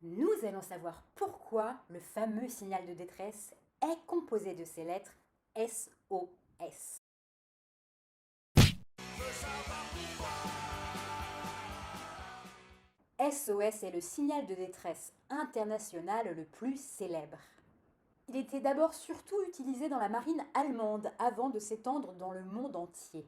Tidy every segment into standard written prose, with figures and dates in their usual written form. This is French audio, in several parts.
Nous allons savoir pourquoi le fameux signal de détresse est composé de ces lettres SOS. SOS est le signal de détresse international le plus célèbre. Il était d'abord surtout utilisé dans la marine allemande avant de s'étendre dans le monde entier.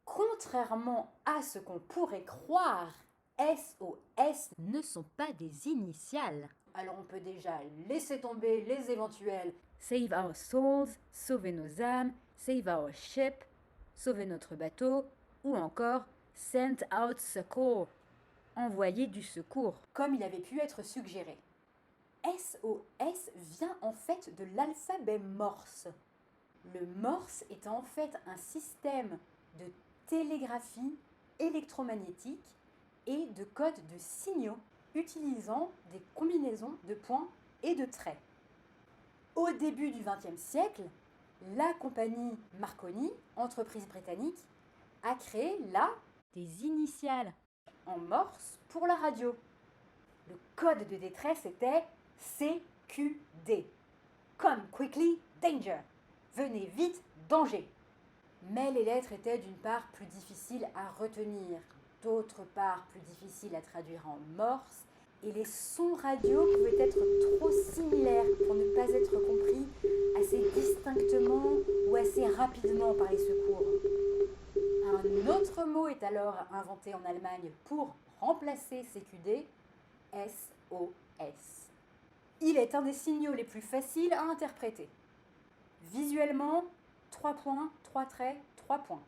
Contrairement à ce qu'on pourrait croire, SOS ne sont pas des initiales. Alors on peut déjà laisser tomber les éventuels Save our souls, sauver nos âmes, Save our ship, sauver notre bateau, ou encore Send out succor, envoyer du secours, comme il avait pu être suggéré. SOS vient en fait de l'alphabet morse. Le morse est en fait un système de télégraphie électromagnétique et de code de signaux utilisant des combinaisons de points et de traits. Au début du XXe siècle, la compagnie Marconi, entreprise britannique, a créé des initiales en morse pour la radio. Le code de détresse était CQD. Come quickly, danger. Venez vite, danger. Mais les lettres étaient d'une part plus difficiles à retenir, d'autre part plus difficiles à traduire en morse, et les sons radio pouvaient être trop similaires pour ne pas être compris assez distinctement ou assez rapidement par les secours. Un autre mot est alors inventé en Allemagne pour remplacer CQD, SOS. Il est un des signaux les plus faciles à interpréter. Visuellement, 3 points, 3 traits, 3 points.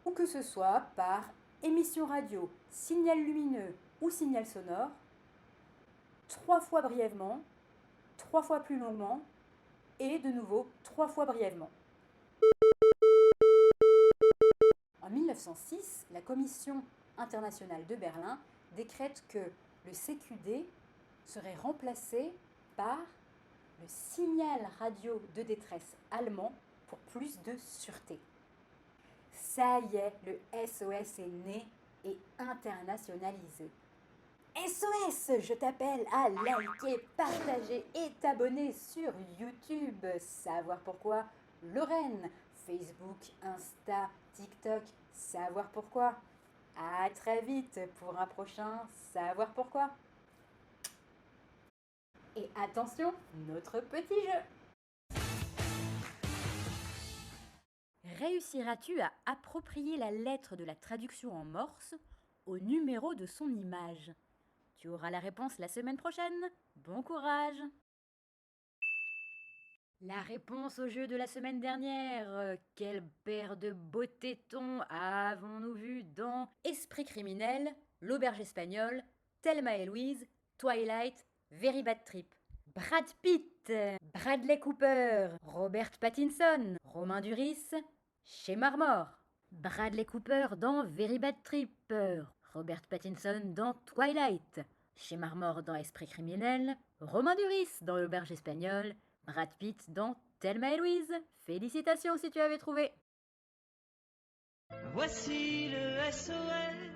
Ou que ce soit par émission radio, signal lumineux ou signal sonore, 3 fois brièvement, 3 fois plus longuement, et de nouveau 3 fois brièvement. En 1906, la Commission internationale de Berlin décrète que le CQD serait remplacé par le signal radio de détresse allemand pour plus de sûreté. Ça y est, le SOS est né et internationalisé. SOS, je t'appelle à liker, partager et t'abonner sur YouTube. Savoir pourquoi Lorraine, Facebook, Insta, TikTok, savoir pourquoi. À très vite pour un prochain Savoir pourquoi. Et attention, notre petit jeu. Réussiras-tu à approprier la lettre de la traduction en morse au numéro de son image ? Tu auras la réponse la semaine prochaine. Bon courage! La réponse au jeu de la semaine dernière. Quelle paire de beaux tétons avons-nous vu dans Esprit criminel, L'auberge espagnole, Thelma et Louise, Twilight, Very Bad Trip? Brad Pitt, Bradley Cooper, Robert Pattinson, Romain Duris, chez Marmore. Bradley Cooper dans Very Bad Trip, Robert Pattinson dans Twilight, chez Marmore dans Esprit criminel, Romain Duris dans L'auberge espagnole, Brad Pitt dans Thelma et Louise. Félicitations si tu avais trouvé. Voici le SOS.